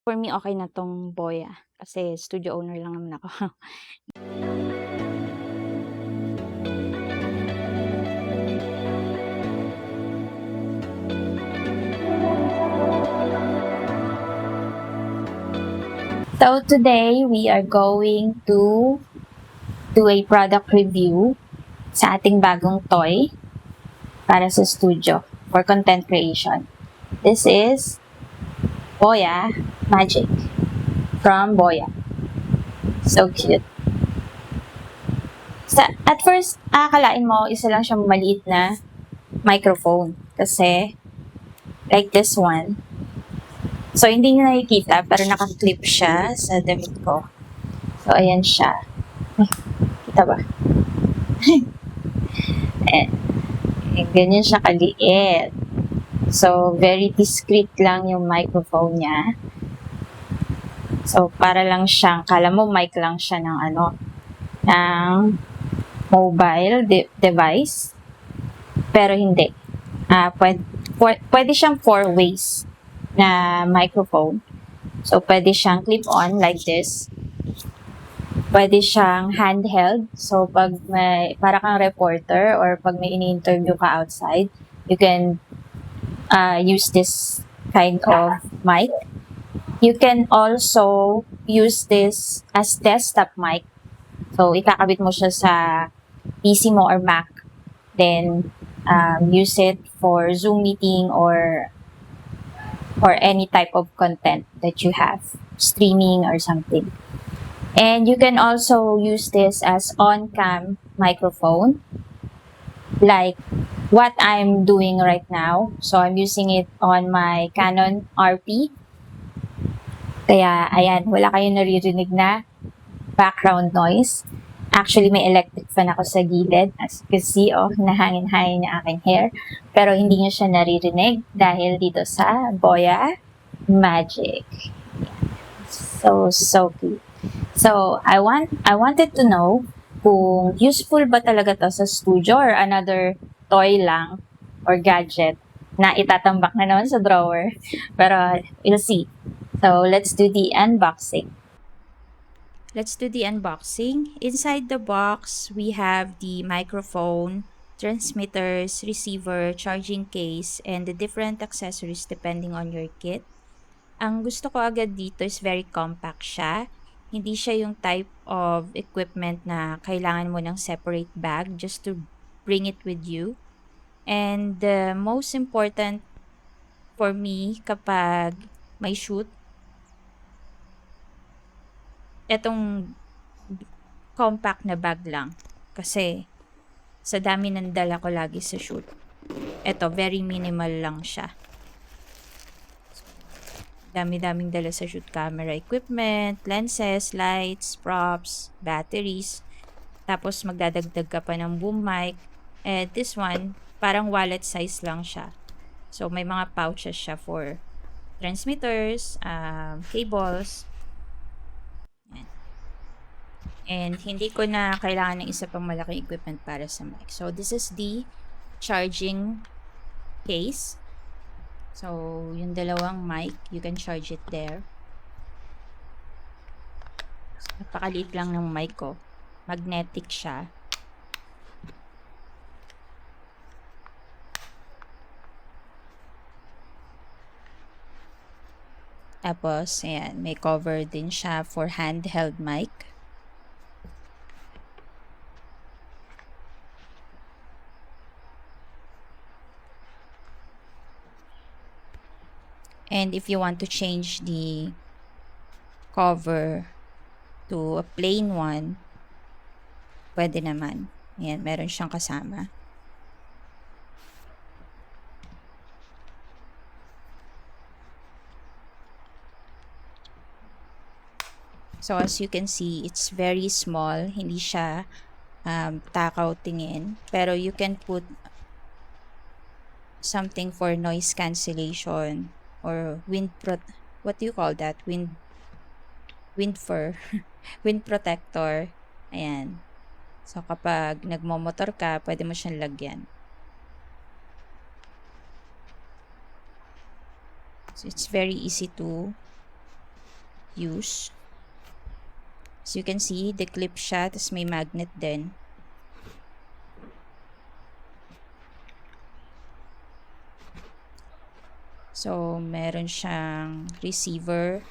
for me okay na 'tong Boya kasi studio owner lang naman ako. So today we are going to do a product review sa ating bagong toy para sa studio for content creation. This is Boya Magic from Boya. So cute. At first, akalain mo isa lang siyang maliit na microphone kasi like this one. So, hindi niyo nakikita pero naka-clip siya sa damit ko. So, ayan siya. Kita ba? Ganyan siya kaliit. So, very discreet lang yung microphone niya. So, para lang siyang, kala mo mic lang siya ng ng mobile device. Pero hindi. Pwede siyang 4 ways na microphone. So, pwede siyang clip-on like this. Pwede siyang handheld. So, pag para kang reporter or pag may ini-interview ka outside, you can use this kind of mic. You can also use this as desktop mic. So, ikakabit mo siya sa PC mo or Mac. Then, use it for Zoom meeting or any type of content that you have, streaming or something. And you can also use this as on-cam microphone, like what I'm doing right now. So I'm using it on my Canon RP. Kaya, ayan, wala kayong naririnig na background noise. Actually, may electric fan ako sa gilid. As you can see, nahangin-hangin yung aking hair. Pero hindi nyo siya naririnig dahil dito sa Boya Magic. So cute. So, I wanted to know kung useful ba talaga to sa studio or another toy lang or gadget na itatambak na naman sa drawer. Pero, we'll see. So, let's do the unboxing. Inside the box, we have the microphone, transmitters, receiver, charging case, and the different accessories depending on your kit. Ang gusto ko agad dito is very compact siya. Hindi siya yung type of equipment na kailangan mo ng separate bag just to bring it with you. And the most important for me kapag may shoot, etong compact na bag lang. Kasi sa dami ng dala ko lagi sa shoot, eto very minimal lang siya. Dami-daming dala sa shoot, camera equipment, lenses, lights, props, batteries. Tapos magdadagdag ka pa ng boom mic. And this one, parang wallet size lang siya. So may mga pouches siya for transmitters, cables. And hindi ko na kailangan ng isa pang malaking equipment para sa mic. So this is the charging case. So, yung dalawang mic, you can charge it there. So, napakaliit lang ng mic ko. Magnetic siya. Tapos, ayan, may cover din siya for handheld mic. And if you want to change the cover to a plain one, pwede naman. Ayan, meron siyang kasama. So as you can see, it's very small. Hindi siya takaw tingin. Pero you can put something for noise cancellation or what do you call that? Wind protector. Ayan. So kapag nagmomotor ka, pwede mo siyang lagyan. So it's very easy to use. As you can see, the clip siya, tapos may magnet din. So, meron siyang receiver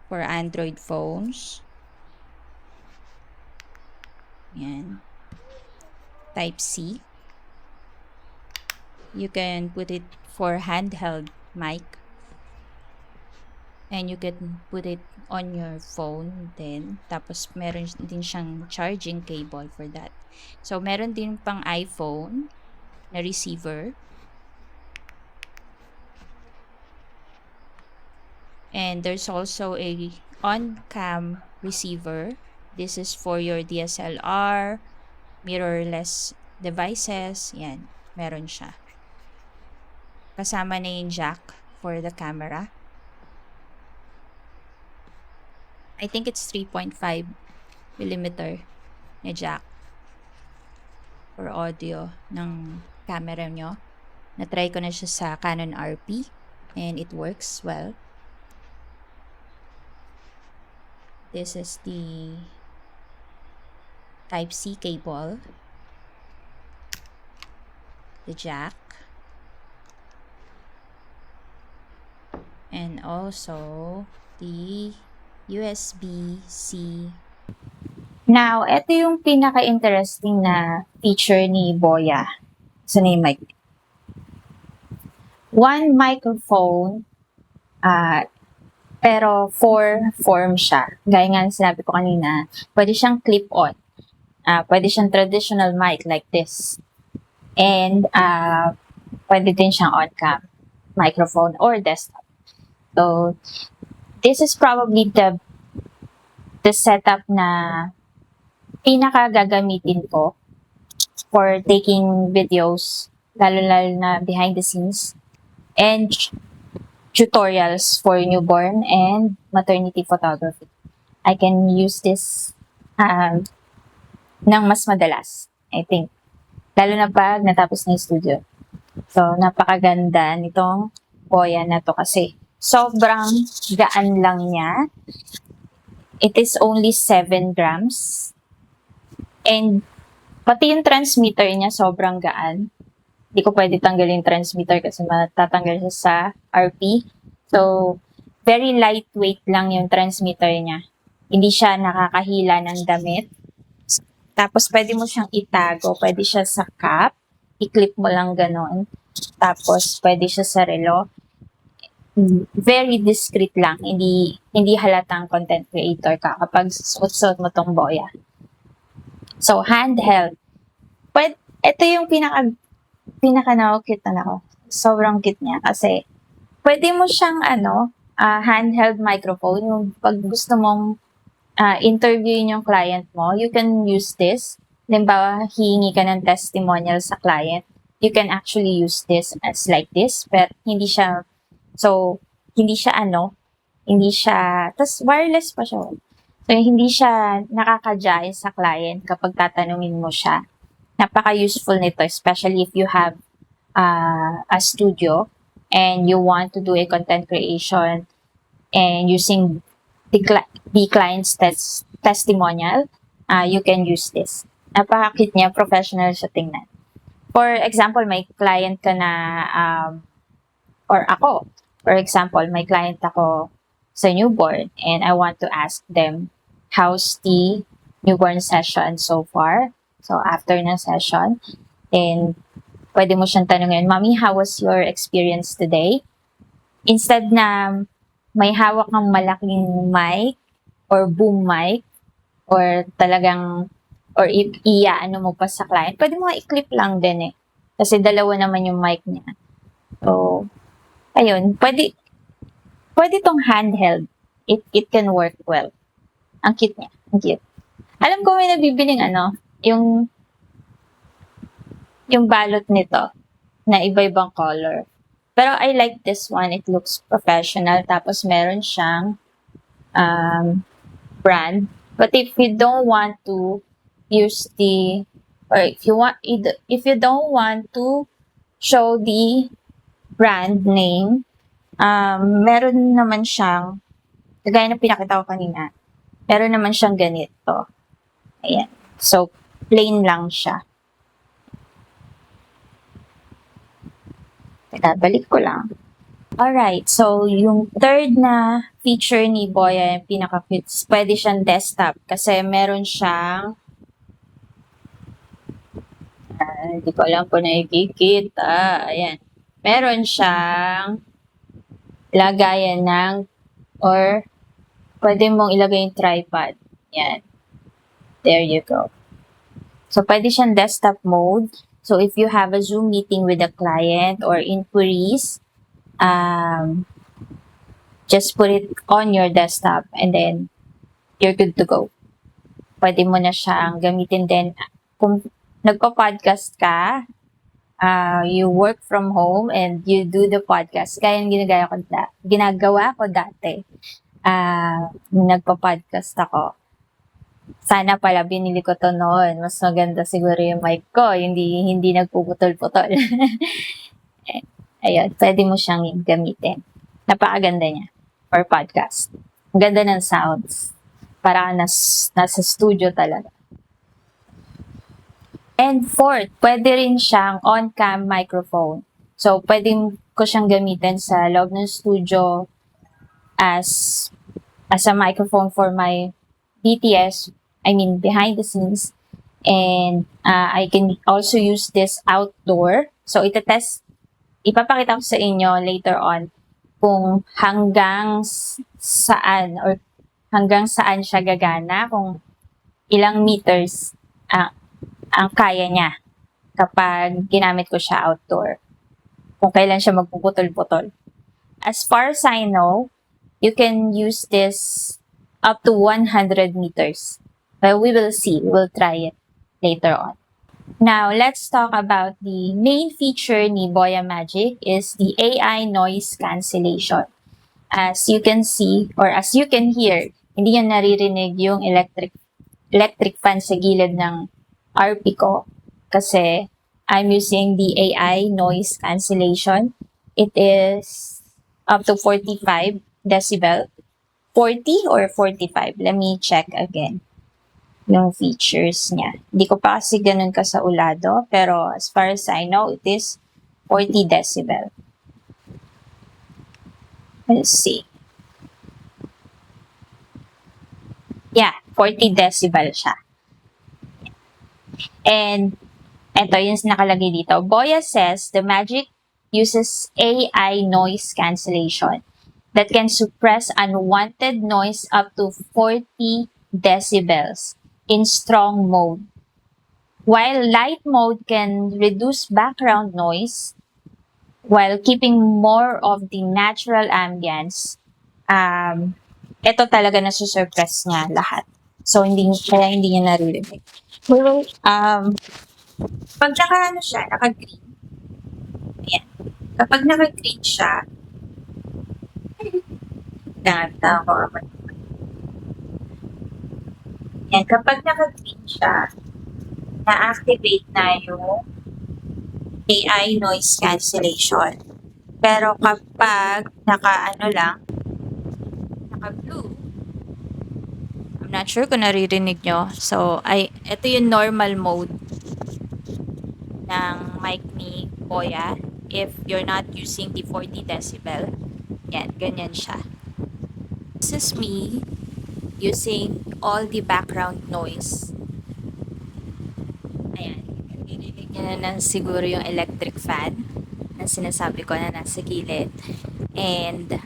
for Android phones. Yan. Type-C. You can put it for handheld mic. And you can put it on your phone din. Tapos, meron din siyang charging cable for that. So, meron din pang iPhone na receiver. And there's also a on-cam receiver. This is for your DSLR, mirrorless devices. Yan, meron siya. Kasama na yung jack for the camera. I think it's 3.5 millimeter na jack for audio ng camera nyo. Na-try ko na siya sa Canon RP and it works well. This is the Type-C cable, the jack, and also the USB-C. Now, ito yung pinaka-interesting na feature ni Boya. Sa name mic. One microphone, pero 4 form siya. Gaya nga sinabi ko kanina, pwede siyang clip-on. Pwede siyang traditional mic like this. And pwede din siyang on-cam microphone or desktop. So, this is probably the setup na pinaka-gagamitin ko for taking videos, lalo-lalo na behind the scenes, and tutorials for newborn and maternity photography. I can use this ng mas madalas, I think. Lalo na pag natapos na yung studio. So, napakaganda nitong Boya na to kasi sobrang gaan lang niya. It is only 7 grams. And pati yung transmitter niya sobrang gaan. Hindi ko pwede tanggalin yung transmitter kasi matatanggal siya sa RP. So, very lightweight lang yung transmitter niya. Hindi siya nakakahila ng damit. Tapos, pwede mo siyang itago. Pwede siya sa cup. I-clip mo lang ganon. Tapos, pwede siya sa relo. Very discreet lang. Hindi halatang content creator ka kapag suot-suot mo tong Boya. So, handheld. Ito yung pinaka-cute na ako. Sobrang cute niya kasi pwede mo siyang handheld microphone. Yung pag gusto mong interviewin yung client mo, you can use this. Halimbawa, hihingi ka ng testimonial sa client, you can actually use this as like this, but hindi siya, tas wireless pa siya. So, hindi siya nakakadyain sa client kapag tatanungin mo siya. Napaka-useful nito, especially if you have a studio and you want to do a content creation and using the client's testimonial, you can use this. Napaka-cute niya, professional siya tingnan. For example, may client ka na, or ako, for example, may client ako sa newborn and I want to ask them, how's the newborn session so far? So, after na session, and pwede mo siyang tanungin, Mommy, how was your experience today? Instead na may hawak ng malaking mic or boom mic or talagang or iaano mo pa sa client, pwede mo i-clip lang din eh. Kasi dalawa naman yung mic niya. So, ayun, pwede tong handheld. It can work well. Ang cute niya. Ang cute. Alam ko may nabibiling yung balot nito na iba-ibang color. Pero I like this one. It looks professional. Tapos meron siyang brand. But if you don't want to use if you don't want to show the brand name, meron naman siyang Kagaya ng pinakita ko kanina. Meron naman siyang ganito. Ayan. So, plain lang siya. Teka, balik ko lang. Alright, so yung third na feature ni Boya, yung pinaka-cute, pwede siyang desktop kasi meron siyang hindi ko alam kung nakikita. Ayan. Meron siyang lagayan ng or pwede mong ilagay yung tripod. Yan. There you go. So, pwede siyang desktop mode. So, if you have a Zoom meeting with a client or inquiries, just put it on your desktop and then you're good to go. Pwede mo na siyang gamitin din kung nagpa-podcast ka, you work from home and you do the podcast. Kaya yung ginagawa ko dati. Nagpa-podcast ako. Sana pala binili ko to noon. Mas maganda siguro yung mic ko. Hindi nagpuputol-putol. Ayun, pwede mo siyang gamitin. Napakaganda niya for podcast. Ang ganda ng sounds. Para nasa studio talaga. And fourth, pwede rin siyang on-cam microphone. So, pwede ko siyang gamitin sa loob ng studio as a microphone for my BTS, behind the scenes. And I can also use this outdoor. So, ipapakita ko sa inyo later on kung hanggang saan siya gagana, kung ilang meters ang kaya niya kapag ginamit ko siya outdoor. Kung kailan siya magpuputol-putol. As far as I know, you can use this up to 100 meters. But we will see. We will try it later on. Now, let's talk about the main feature ni Boya Magic is the AI noise cancellation. As you can see, or as you can hear, hindi niya naririnig yung electric fan sa gilid ng RP ko kasi I'm using the AI noise cancellation. It is up to 45 decibel. 40 or 45? Let me check again yung features niya. Hindi ko pa kasi ganun kasaulado, pero as far as I know, it is 40 decibel. Let's see. Yeah, 40 decibel siya. And ito yung nakalagay dito. Boya says the Magic uses AI noise cancellation that can suppress unwanted noise up to 40 decibels in strong mode. While light mode can reduce background noise while keeping more of the natural ambience, ito talaga nasusurpress niya lahat. So, kaya hindi niya naririnig. Well, pag naka-green, ayan. Kapag naka-green siya, yan, kapag naka-green siya, na-activate na yung AI noise cancellation. Pero kapag naka-blue, I'm not sure kung naririnig nyo. So, ito yung normal mode ng mic ni Boya. If you're not using the 40 decibel, yan, ganyan siya. This is me using all the background noise. Ayan, narinig nyo na siguro yung electric fan na sinasabi ko na nasa gilid. And,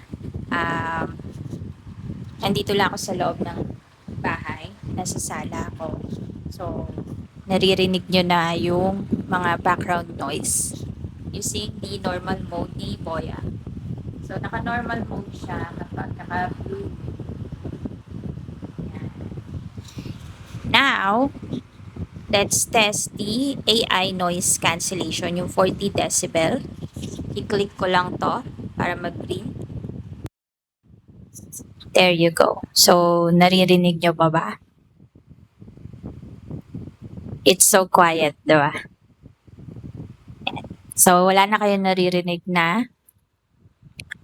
nandito lang ako sa loob ng bahay, nasa sala ako. So, naririnig nyo na yung mga background noise using the normal mode ni Boya. So, naka-normal mode siya kapag naka-blue. Now, let's test the AI noise cancellation, yung 40 decibel. I-click ko lang to para mag-green. There you go. So, naririnig nyo pa ba? It's so quiet, diba? So, wala na kayo naririnig na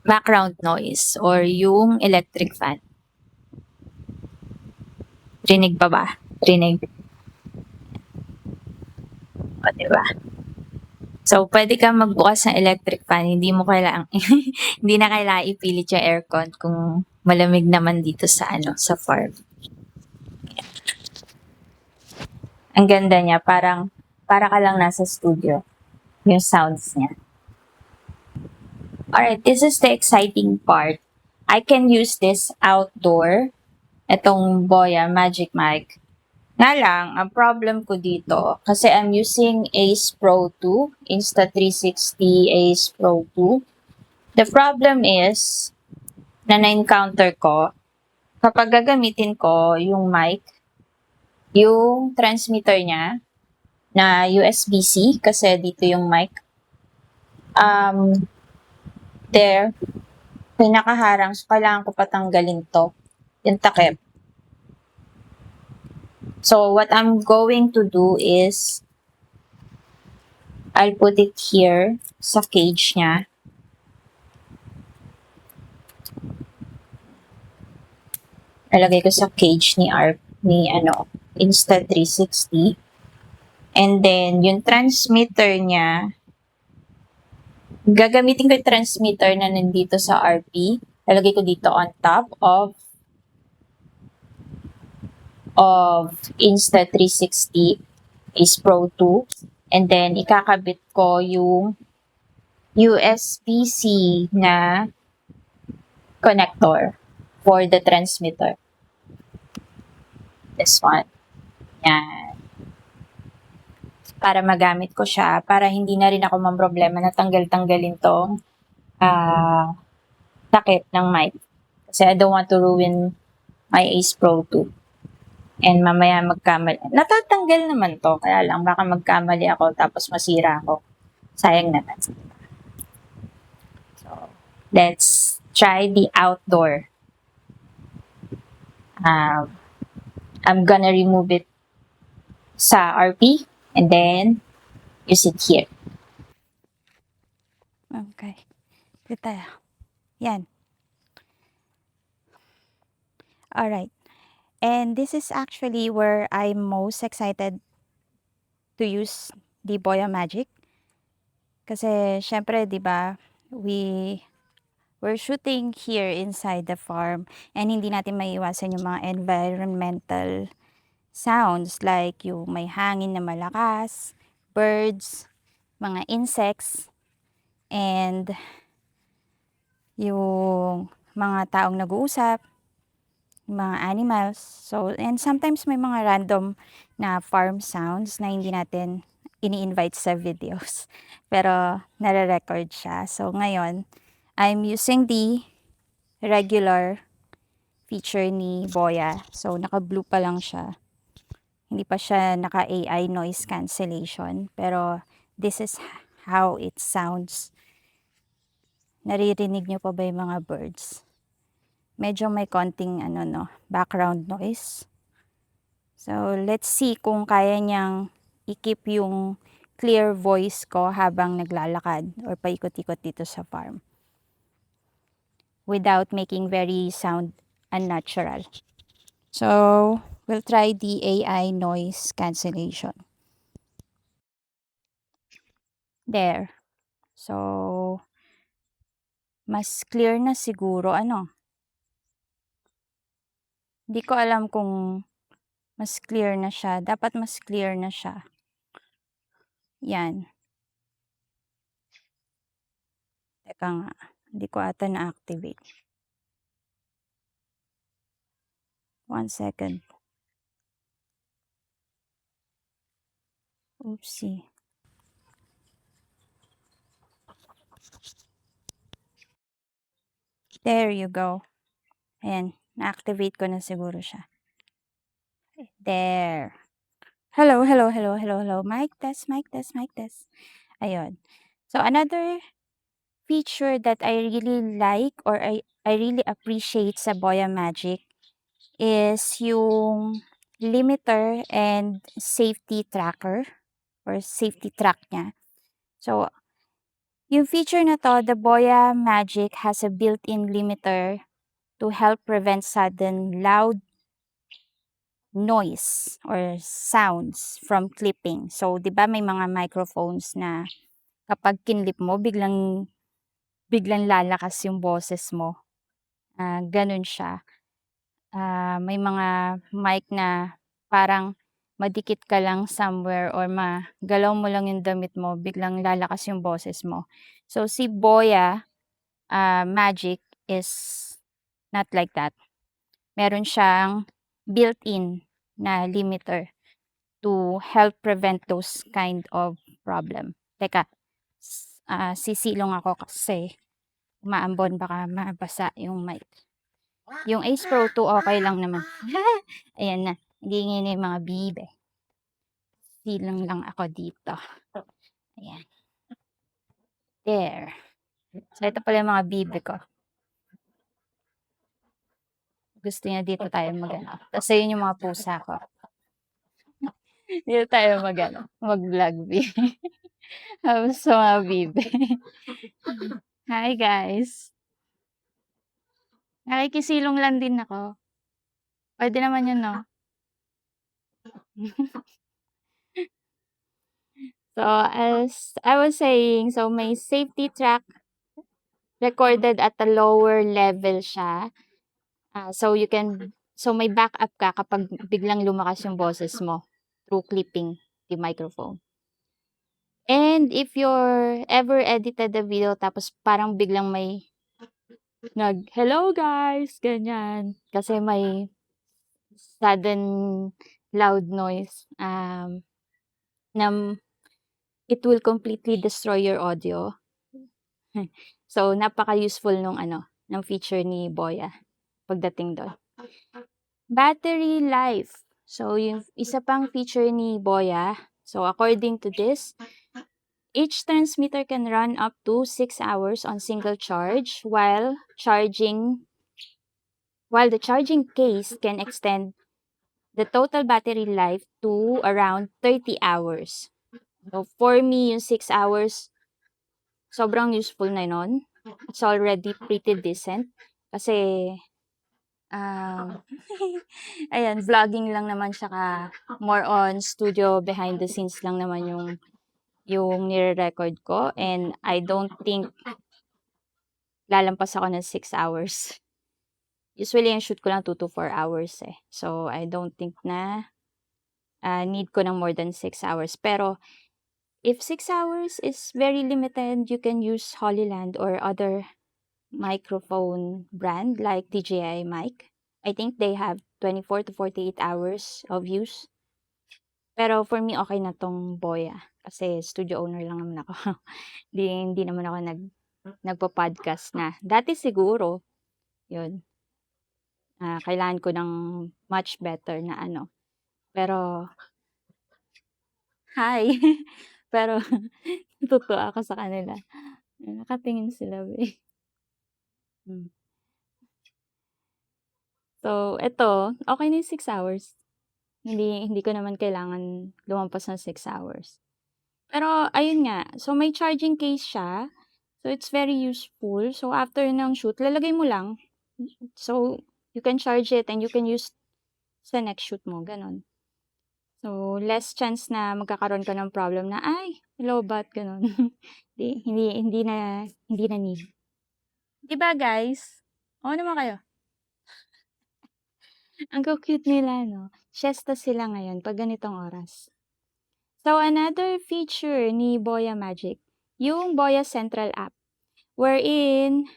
background noise or yung electric fan. Rinig pa ba? Rinig. O, diba? So, pwede kang magbukas ng electric fan. Hindi mo kailangan, hindi na kailangan ipilit yung aircon kung malamig naman dito sa sa farm. Ang ganda niya, para ka lang nasa studio. Yung sounds niya. Alright, this is the exciting part. I can use this outdoor. Itong Boya Magic Mic. Nga lang, ang problem ko dito, kasi I'm using Ace Pro 2, Insta360 Ace Pro 2. The problem is, na-encounter ko, kapag gagamitin ko yung mic, yung transmitter niya, na USB-C, kasi dito yung mic, there, pinakaharang, so kailangan ko patanggalin to, yung takip. So, what I'm going to do is, I'll put it here sa cage niya. Lalagay ko sa cage ni Insta360. And then, yung transmitter niya, gagamitin ko yung transmitter na nandito sa RP. Lalagay ko dito on top of Insta360 Ace Pro 2. And then, ikakabit ko yung USB-C na connector for the transmitter. This one. Yan. Para magamit ko siya, para hindi na rin ako mamroblema na tanggal-tanggalin tong takip ng mic. Kasi I don't want to ruin my Ace Pro 2. And mamaya magkamali. Natatanggal naman to, kaya lang baka magkamali ako tapos masira ako. Sayang naman. So, let's try the outdoor. I'm gonna remove it sa RP and then use it here. Okay. Dito tayo. Yan. Alright. And this is actually where I'm most excited to use the Boya Magic. Kasi, syempre, di ba, we're shooting here inside the farm and hindi natin maiiwasan yung mga environmental sounds like yung may hangin na malakas, birds, mga insects, and yung mga taong nag-uusap, mga animals. So, and sometimes may mga random na farm sounds na hindi natin ini-invite sa videos. Pero, nare-record siya. So, ngayon, I'm using the regular feature ni Boya. So, naka-blue pa lang siya. Hindi pa siya naka-AI noise cancellation. Pero, this is how it sounds. Naririnig nyo pa ba yung mga birds? Medyo may konting background noise. So, let's see kung kaya niyang i-keep yung clear voice ko habang naglalakad or paikot-ikot dito sa farm without making very sound unnatural. So, we'll try the AI noise cancellation. There. So, mas clear na siguro, Hindi ko alam kung mas clear na siya. Dapat mas clear na siya. Yan. Teka nga. Hindi ko ata na-activate. 1 second. Oopsie. There you go. Ayan. Na-activate ko na siguro siya. There. Hello, hello, hello, hello, hello. Mic test, mic test, mic test. Ayun. So, another feature that I really like or I really appreciate sa Boya Magic is yung limiter and safety tracker or safety track niya. So, yung feature na to, the Boya Magic has a built-in limiter to help prevent sudden loud noise or sounds from clipping. So, 'di ba may mga microphones na kapag kinlip mo biglang lalakas yung boses mo, gano'n siya. May mga mic na parang madikit ka lang somewhere or magalaw mo lang yung damit mo, biglang lalakas yung boses mo. So, si Boya, Magic is not like that. Meron siyang built-in na limiter to help prevent those kind of problem. Teka, sisilong ako kasi umaambon baka mabasa yung mic. Yung Ace Pro 2 okay lang naman. Ayan na, naghihingi na yung mga bibe. Silong lang ako dito. Ayan. There. So, ito pala yung mga bibe ko. Gusto niya dito tayo mag-ano. Tapos ayun yung mga pusa ko. Dito tayo mag-vlog. Tapos sa mga bibe. Hi guys. Nakikisilong lang din ako. Pwede naman yun, no? So, as I was saying, so may safety track recorded at a lower level siya. So may backup ka kapag biglang lumakas yung boses mo through clipping the microphone. And if you're ever edited a video tapos parang biglang may hello guys, ganyan. Kasi may sudden loud noise, na it will completely destroy your audio. So, napaka-useful ng feature ni Boya pagdating doon. Battery life. So, yung isa pang feature ni Boya, so according to this, each transmitter can run up to 6 hours on single charge while the charging case can extend the total battery life to around 30 hours. So, for me, yung 6 hours, sobrang useful na nun. It's already pretty decent. Kasi, ayan, vlogging lang naman siya more on studio behind the scenes lang naman yung nire-record ko. And I don't think lalampas ako ng 6 hours. Usually, yung shoot ko lang 2 to 4 hours eh. So, I don't think na need ko ng more than 6 hours. Pero, if 6 hours is very limited, you can use Holyland or other microphone brand like DJI mic. I think they have 24 to 48 hours of use. Pero for me, okay na tong Boya. Kasi studio owner lang naman ako. Hindi naman ako nagpa-podcast na. Dati siguro, yun. Kailangan ko ng much better na Pero, hi! Pero, natutuwa ako sa kanila. Nakatingin sila, eh. So, eto, okay na yung 6 hours. Hindi ko naman kailangan lumampas ng 6 hours. Pero, ayun nga. So, may charging case siya. So, it's very useful. So, after ng shoot, lalagay mo lang. So, you can charge it and you can use sa next shoot mo. Ganon. So, less chance na magkakaroon ka ng problem na, ay, lobat, ganon. hindi na need. Diba, guys? Oo naman kayo. Ang cute nila, no? Siesta sila ngayon pag ganitong oras. So, another feature ni Boya Magic, yung Boya Central app, wherein,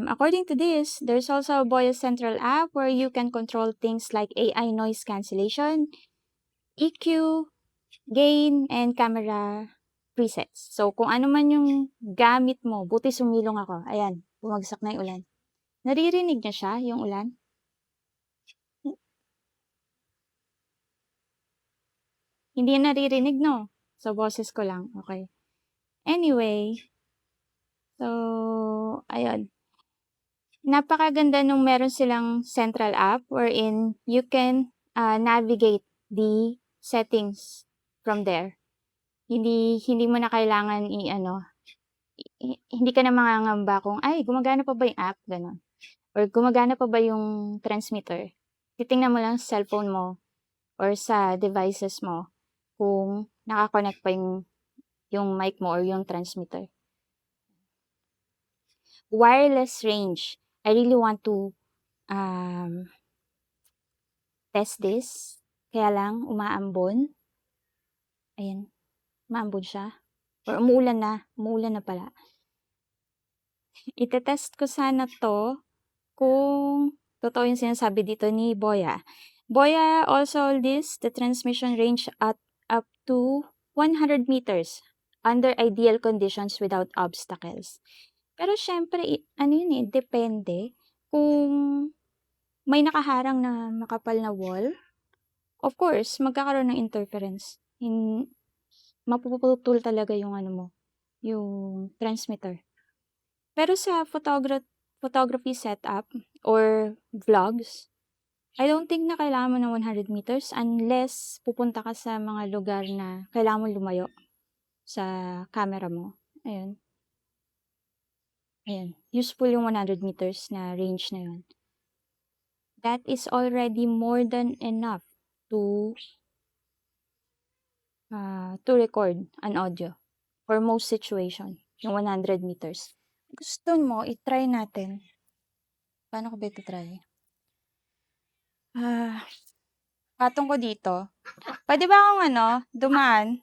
according to this, there's also a Boya Central app where you can control things like AI noise cancellation, EQ, gain, and camera presets. So, kung ano man yung gamit mo, buti sumilong ako. Ayan, bumagsak na yung ulan. Naririnig niya siya, yung ulan? Hindi naririnig, no? So, boses ko lang. Okay. Anyway, so, ayun. Napakaganda nung meron silang central app wherein you can navigate the settings from there. Hindi mo na kailangan hindi ka na mangangamba kung, ay, gumagana pa ba yung app? Ganon. Or gumagana pa ba yung transmitter? Titingnan mo lang sa cellphone mo or sa devices mo kung nakakonect pa yung mic mo or yung transmitter. Wireless range. I really want to test this. Kaya lang, umaambon. Ayan, umaambon siya. Or umuulan na pala. Itetest ko sana to kung totoo yung sinasabi dito ni Boya. Boya also lists the transmission range at up to 100 meters under ideal conditions without obstacles. Pero syempre, ano yun depende kung may nakaharang na makapal na wall. Of course, magkakaroon ng interference. Mapuputol talaga yung ano mo, yung transmitter. Pero sa photography setup or vlogs, I don't think na kailangan mo ng 100 meters unless pupunta ka sa mga lugar na kailangan mo lumayo sa camera mo. Ayun. Ayan. Useful yung 100 meters na range na yun. That is already more than enough to record an audio for most situation. Yung 100 meters. Gusto mo, i-try natin. Paano ko ba ito try? Patong ko dito. Pwede ba akong dumaan?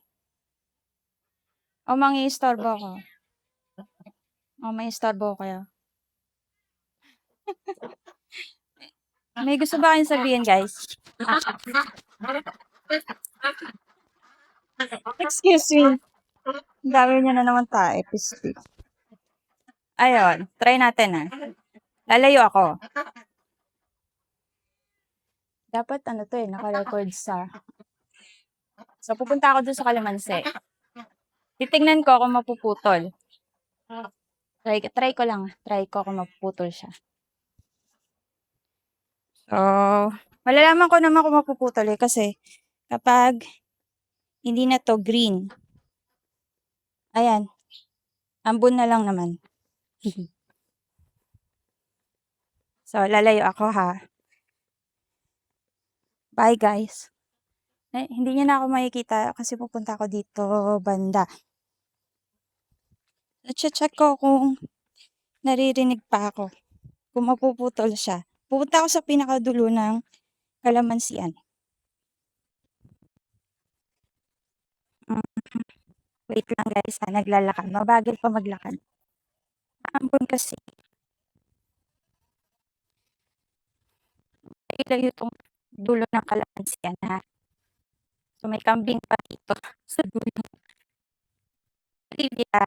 O mangi-istorbo ko? O may istorbo ko kaya? May gusto ba kayong sabihin, guys? Excuse me. Ang dami niya na naman tayo. Ayun, try natin Lalayo ako. Dapat naka-record sa... So, pupunta ako dun sa Kalamansi. Titignan ko kung mapuputol. Try ko lang. Try ko kung mapuputol siya. So, malalaman ko naman kung mapuputol kasi kapag hindi na to green. Ayan. Ambon na lang naman. So, lalayo ako Bye, guys. Hindi niya na ako makikita kasi pupunta ako dito banda. Check ko kung naririnig pa ako. Kung mapuputol siya. Pupunta ako sa pinakadulo ng Kalamansian. Wait lang guys naglalakad. Mabagal pa maglakad. Ambon kasi. Ilayo itong dulo ng Kalamansian So may kambing pa dito sa dulo. Olivia.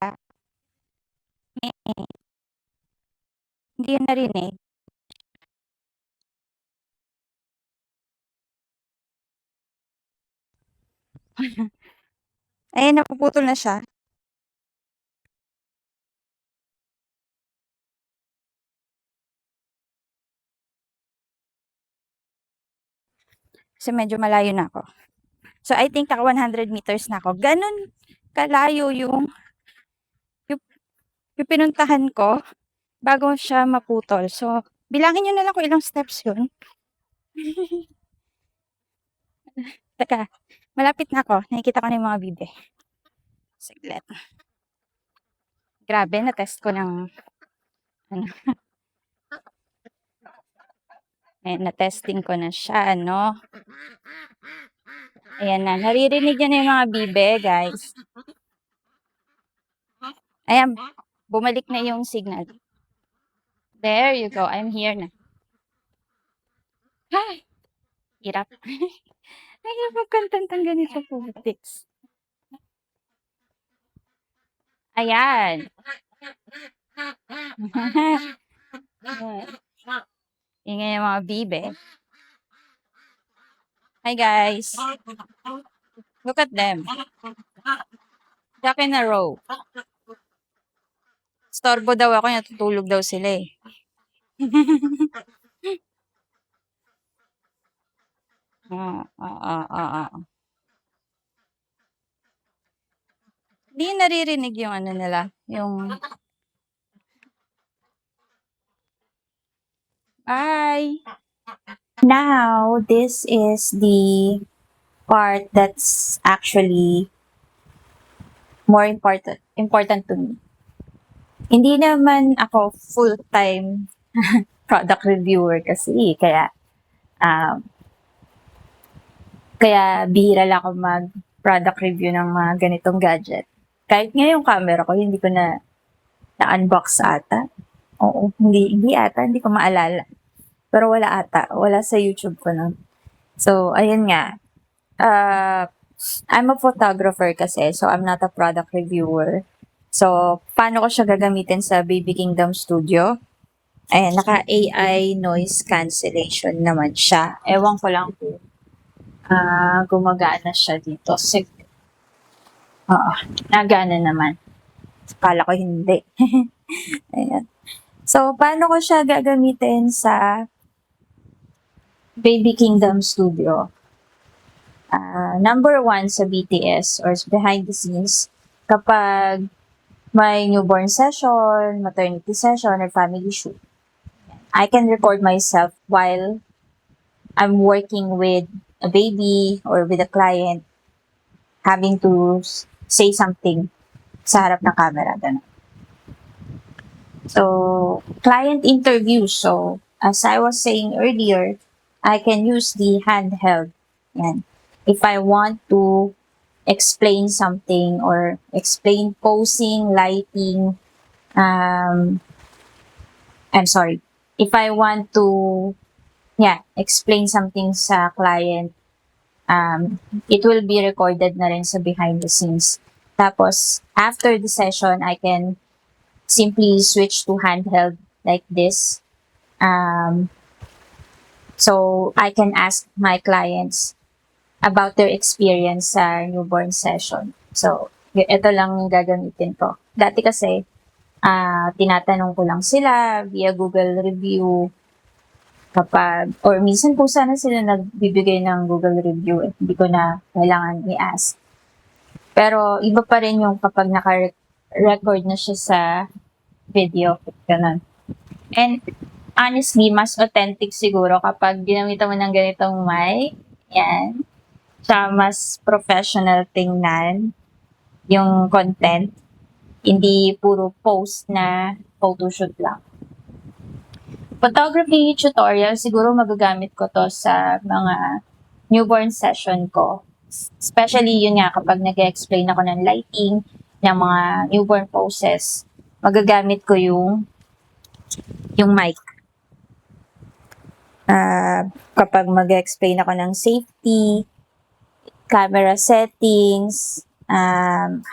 Hindi yan narinig. Ayan, napuputol na siya. Kasi medyo malayo na ako. So, I think naka 100 meters na ako. Ganun kalayo yung pinuntahan ko bago siya maputol. So, bilangin nyo na lang kung ilang steps yun. Teka, malapit na ako. Nakikita ko na yung mga bibe. Saglit. Grabe, na-test ko ng na-testing ko na siya, Ayan na. Naririnig niya na yung mga bibe, guys. Ayan. Bumalik na yung signal. There you go. I'm here na. Hi! Hirap. Hirap mag-content ang ganito po, Tix. Ayan. Ingay yung mga bibe. Hi, guys. Look at them. Jack in a row. Storbo daw ako, natutulog daw sila Hindi naririnig yung nila, yung... Bye! Now, this is the part that's actually more important to me. Hindi naman ako full-time product reviewer kasi kaya um, kaya bihira lang ako mag product review ng mga ganitong gadget. Kahit nga yung camera ko, hindi ko na-unbox ata. Oo, hindi ata, hindi ko maalala. Pero wala ata, wala sa YouTube ko nun. So, ayun nga. I'm a photographer kasi, so I'm not a product reviewer. So, paano ko siya gagamitin sa Baby Kingdom Studio? Ayan, naka-AI noise cancellation naman siya. Ewan ko lang kung gumagana siya dito. Oo, nagana naman. Kala ko hindi. Ayan. So, paano ko siya gagamitin sa Baby Kingdom Studio? Number one sa BTS or behind the scenes, kapag may newborn session, maternity session, or family shoot, I can record myself while I'm working with a baby or with a client, having to say something sa harap ng camera. Ganun. So, client interviews. So, as I was saying earlier, I can use the handheld. Yan. If I want to explain something or explain posing, lighting, I'm sorry. If I want to, explain something sa client, it will be recorded na rin sa behind the scenes. Tapos, after the session, I can simply switch to handheld like this. So, I can ask my clients about their experience sa newborn session. So, ito lang yung gagamitin ko. Dati kasi, tinatanong ko lang sila via Google review or minsan kung sana sila nagbibigay ng Google review, hindi ko na kailangan i-ask. Pero, iba pa rin yung kapag naka-record na siya sa video. Ganun. And, honestly, mas authentic siguro kapag ginamitan mo ng ganitong mic. Yan. Siya mas professional tingnan yung content. Hindi puro post na photoshoot lang. Photography tutorial, siguro magagamit ko to sa mga newborn session ko. Especially yun nga kapag nag-explain ako ng lighting, ng mga newborn poses, magagamit ko yung mic. Kapag mag-explain ako ng safety, camera settings,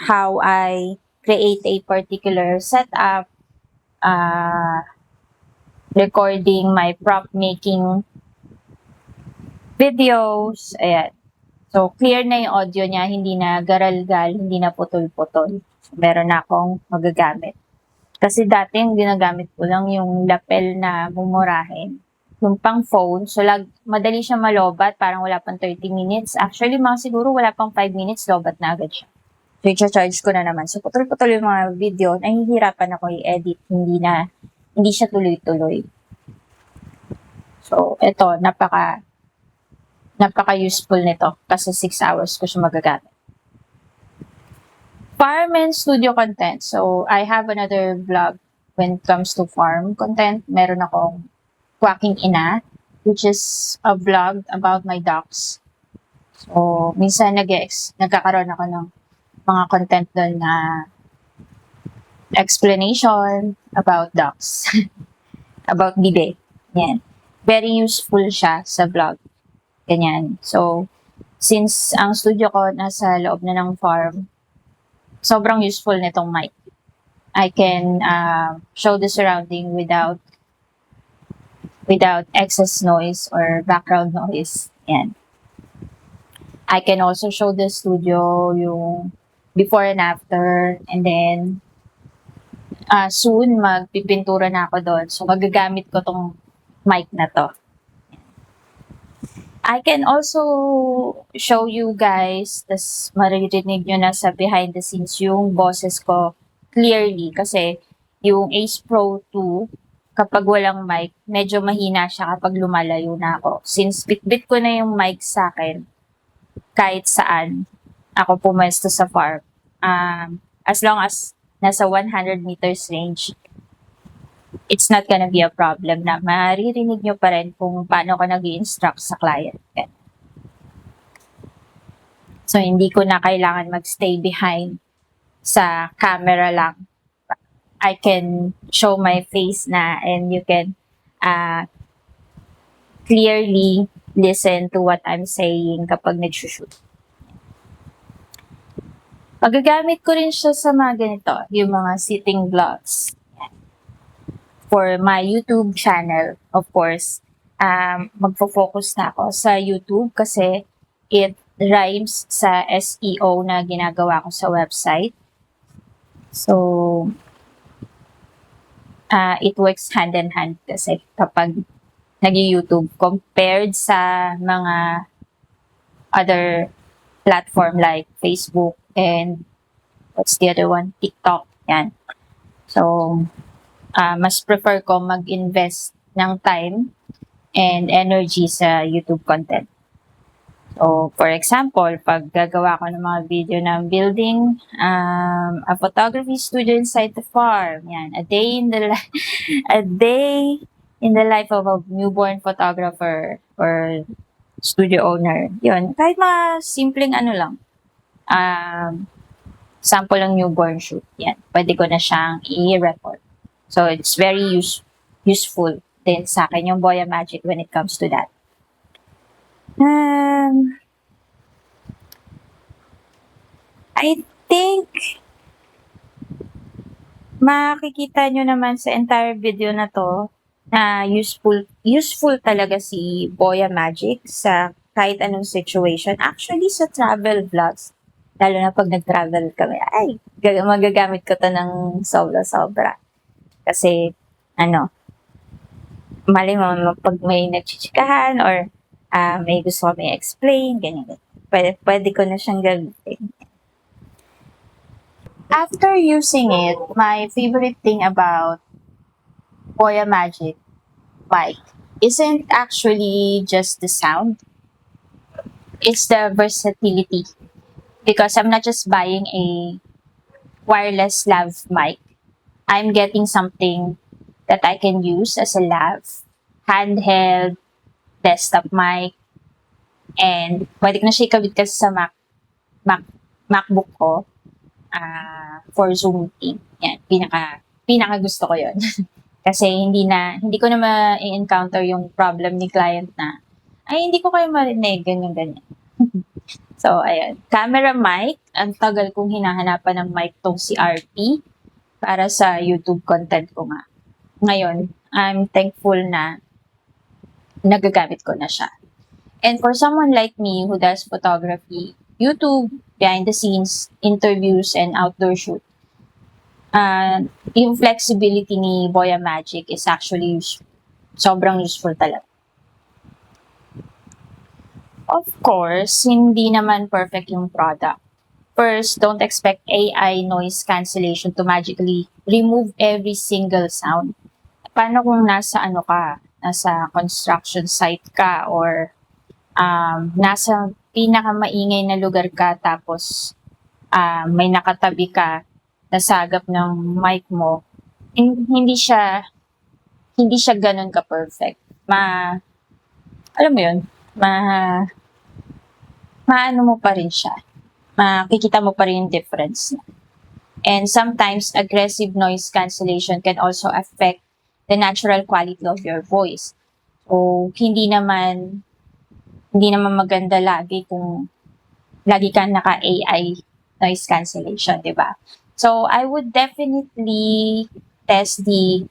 how I create a particular setup, recording my prop making videos, ayan. So, clear na yung audio niya, hindi na garalgal, hindi na putol-putol. So, meron na akong magagamit. Kasi dati yung ginagamit ko lang yung lapel na mumurahin. Yung pang phone, so madali siya malobat, parang wala pang 30 minutes. Actually, siguro wala pang 5 minutes, lobat na agad siya. So, i-charge ko na naman. So, putol-putol yung mga video, nahihirapan ako i-edit, hindi siya tuloy-tuloy. So, ito, napaka-useful nito kasi 6 hours ko siya magagamit. Farm and studio content. So, I have another vlog when it comes to farm content. Meron akong Quacking Ina, which is a vlog about my ducks. So, minsan nagkakaroon ako ng mga content doon na explanation about ducks. About bibe. Yan. Very useful siya sa vlog. Ganyan. So, since ang studio ko nasa loob na ng farm, sobrang useful nitong mic. I can show the surrounding without excess noise or background noise. Yan. I can also show the studio yung before and after, and then soon magpipintura na ako doon. So magagamit ko tong mic na to. I can also show you guys, tas maririnig nyo na sa behind the scenes yung boses ko clearly kasi yung Ace Pro 2 kapag walang mic, medyo mahina siya kapag lumalayo na ako. Since bitbit ko na yung mic sa akin, kahit saan ako pumesto sa farm. As long as nasa 100 meters range, it's not gonna be a problem na maririnig nyo pa rin kung paano ko nag-i-instruct sa client. So, hindi ko na kailangan magstay behind sa camera lang. I can show my face na and you can clearly listen to what I'm saying kapag nag-shoot. Magagamit ko rin siya sa mga ganito, yung mga sitting vlogs. For my YouTube channel, of course, magfo-focus na ako sa YouTube kasi it rhymes sa SEO na ginagawa ko sa website. So, it works hand in hand kasi kapag nag-YouTube compared sa mga other platform like Facebook and what's the other one? TikTok. Yan. So, mas prefer ko mag-invest ng time and energy sa YouTube content. So, for example, pag gagawa ko ng mga video ng building a photography studio inside the farm, yan, a day in the life of a newborn photographer or studio owner. Yun, kahit mga simpleng ano lang, sample ng newborn shoot. Yan, pwede ko na siyang i-record. So, it's very useful din sa akin yung Boya Magic when it comes to that. I think makikita nyo naman sa entire video na to na useful talaga si Boya Magic sa kahit anong situation. Actually, sa travel vlogs, lalo na pag nag-travel kami, ay, magagamit ko to ng sobra-sobra. Kasi, mali mo, pag may nagchichikahan or may gusto kami explain, ganyan. Pwede ko na siyang gamitin. After using it, my favorite thing about Boya Magic mic isn't actually just the sound. It's the versatility. Because I'm not just buying a wireless lav mic. I'm getting something that I can use as a lav, handheld, desktop mic, and pwede ko na siya ikabit kasi sa MacBook ko for Zoom meeting. Yan, pinaka gusto ko yun. Kasi hindi ko na ma-encounter yung problem ni client na, ay, hindi ko kayo marinig, ganyan. So, ayun. Camera mic. Ang tagal kong hinahanapan ng mic tong si RP para sa YouTube content ko nga. Ngayon, I'm thankful na nagagamit ko na siya. And for someone like me who does photography, YouTube, behind the scenes, interviews, and outdoor shoot, yung flexibility ni Boya Magic is actually sobrang useful talaga. Of course, hindi naman perfect yung product. First, don't expect AI noise cancellation to magically remove every single sound. Paano kung nasa construction site ka or nasa pinakamaingay na lugar ka tapos may nakatabi ka na sagap ng mic mo, hindi siya ganun ka-perfect. Alam mo yun, maano mo pa rin siya. Makikita mo pa rin yung difference. And sometimes, aggressive noise cancellation can also affect the natural quality of your voice. So, hindi naman maganda lagi kung lagi kang naka-AI noise cancellation, di ba? So, I would definitely test the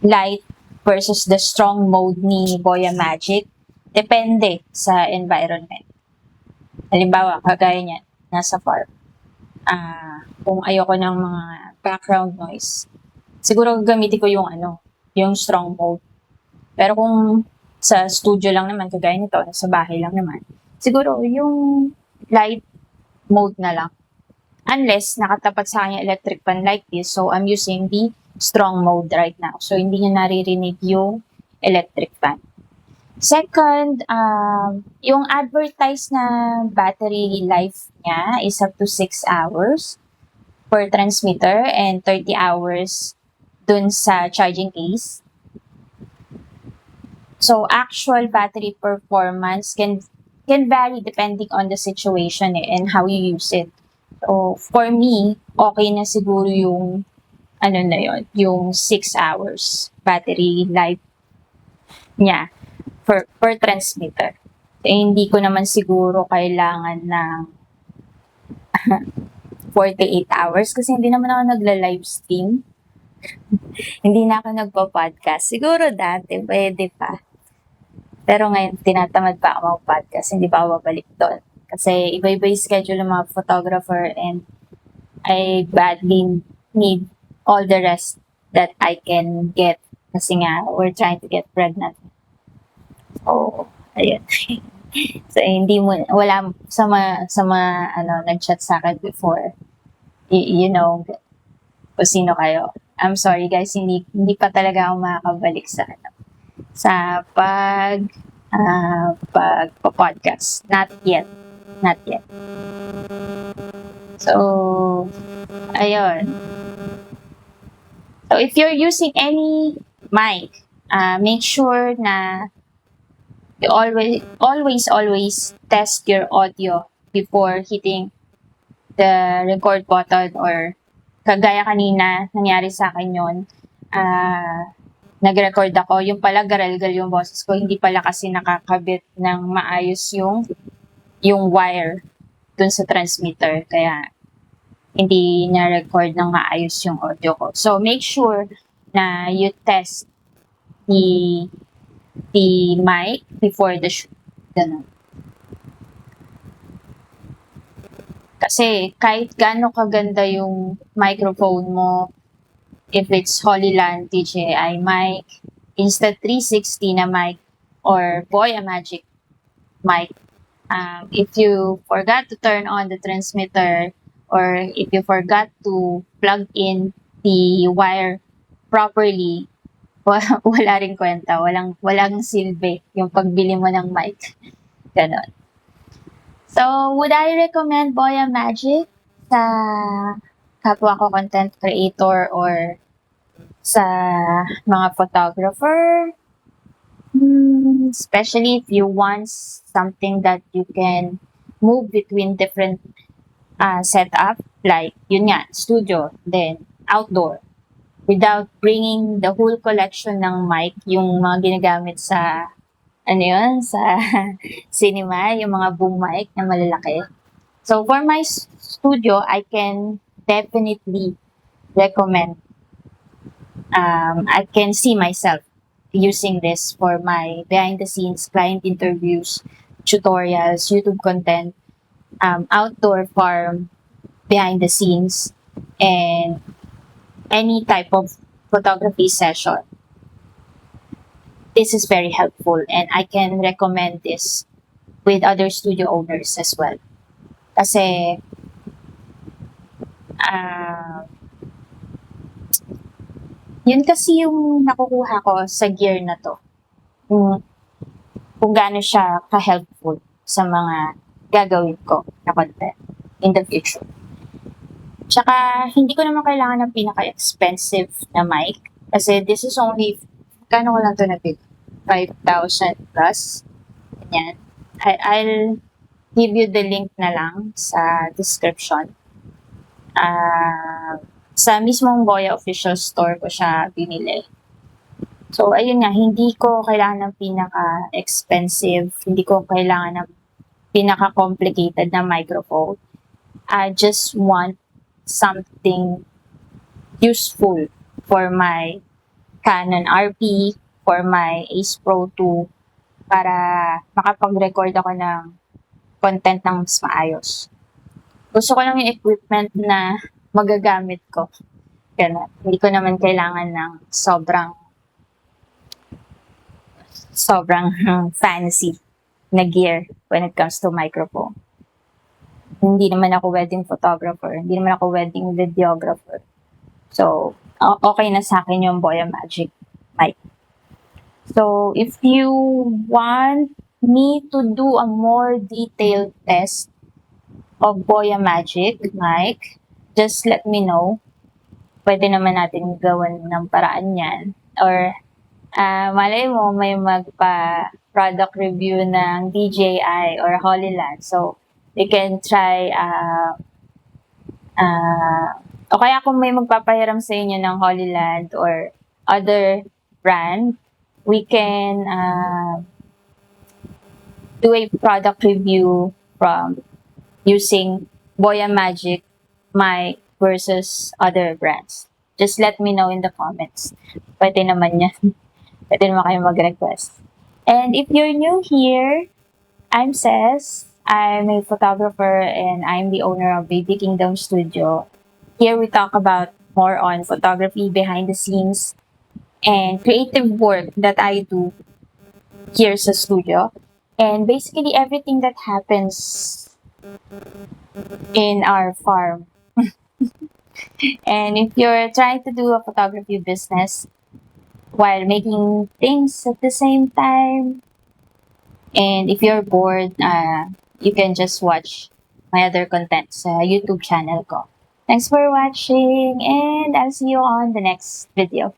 light versus the strong mode ni Boya Magic. Depende sa environment. Halimbawa, kagaya niyan, nasa farm. Kung ayoko ng mga background noise, siguro gagamitin ko yung strong mode. Pero kung sa studio lang naman, kagaya nito, sa bahay lang naman, siguro yung light mode na lang. Unless nakatapat sa kanya electric fan like this, so I'm using the strong mode right now. So hindi niya naririnig yung electric fan. Second, yung advertised na battery life niya is up to 6 hours per transmitter and 30 hours dun sa charging case. So, actual battery performance can vary depending on the situation and how you use it. So, for me, okay na siguro yung yung 6 hours battery life niya per transmitter. Hindi ko naman siguro kailangan ng 48 hours kasi hindi naman ako nagla-live stream. Hindi na ako nagpa-podcast. Siguro dati, pwede pa. Pero ngayon, tinatamad pa ako mag-podcast. Hindi pa ako babalik doon. Kasi iba-iba yung schedule ng mga photographer and I badly need all the rest that I can get. Kasi nga, we're trying to get pregnant. So, ayun. So, wala sa nag-chat sa akin before. You know, kung sino kayo. I'm sorry guys, hindi pa talaga ako makakabalik sa podcast. Not yet. So, ayun. So, if you're using any mic, make sure na you always test your audio before hitting the record button or kagaya kanina, nangyari sa akin yun. Nag-record ako, yung pala garalgal yung boses ko, hindi pala kasi nakakabit ng maayos yung wire dun sa transmitter. Kaya hindi na-record ng maayos yung audio ko. So, make sure na you test the mic before the shoot. Ganun. Kasi kahit gaano kaganda yung microphone mo, if it's Holyland DJI mic, Insta360 na mic, or Boya Magic mic, if you forgot to turn on the transmitter, or if you forgot to plug in the wire properly, wala rin kwenta. Walang silbi yung pagbili mo ng mic. Ganon. So, would I recommend Boya Magic sa kapwa ko content creator or sa mga photographer? Especially if you want something that you can move between different setup, like yun nga, studio, then outdoor, without bringing the whole collection ng mic, yung mga ginagamit sa sa cinema, yung mga boom mic na malalaki. So, for my studio, I can definitely recommend. I can see myself using this for my behind-the-scenes client interviews, tutorials, YouTube content, outdoor farm, behind-the-scenes, and any type of photography session. This is very helpful and I can recommend this with other studio owners as well. Kasi yun kasi yung nakukuha ko sa gear na to. Kung gaano siya ka-helpful sa mga gagawin ko na content in the future. Tsaka, hindi ko naman kailangan ng pinaka-expensive na mic. Kasi this is only, kano ko lang to nabili? 5,000 plus. Yan. I'll give you the link na lang sa description. Sa mismong Boya official store ko siya binili. So, ayun nga, hindi ko kailangan ng pinaka-expensive, hindi ko kailangan ng pinaka-complicated na microphone. I just want something useful for my Canon RP, for my Ace Pro 2, para makapag-record ako ng content ng mas maayos. Gusto ko lang yung equipment na magagamit ko. Ganun. Hindi ko naman kailangan ng sobrang fancy na gear when it comes to microphone. Hindi naman ako wedding photographer. Hindi naman ako wedding videographer. So, okay na sa akin yung Boya Magic mic. So, if you want me to do a more detailed test of Boya Magic, Mike, just let me know. Pwede naman natin gawan ng paraan yan. Or, malay mo, may magpa-product review ng DJI or Holyland. So, we can try, o kaya kung may magpapahiram sa inyo ng Holyland or other brand, we can do a product review from using Boya Magic, Mike, versus other brands. Just let me know in the comments. Pwede naman yan. Pwede naman kayo mag-request. And if you're new here, I'm Ces. I'm a photographer and I'm the owner of Baby Kingdom Studio. Here we talk about more on photography behind the scenes and creative work that I do here sa studio. And basically everything that happens in our farm. And if you're trying to do a photography business while making things at the same time, and if you're bored, you can just watch my other content sa YouTube channel ko. Thanks for watching, and I'll see you on the next video.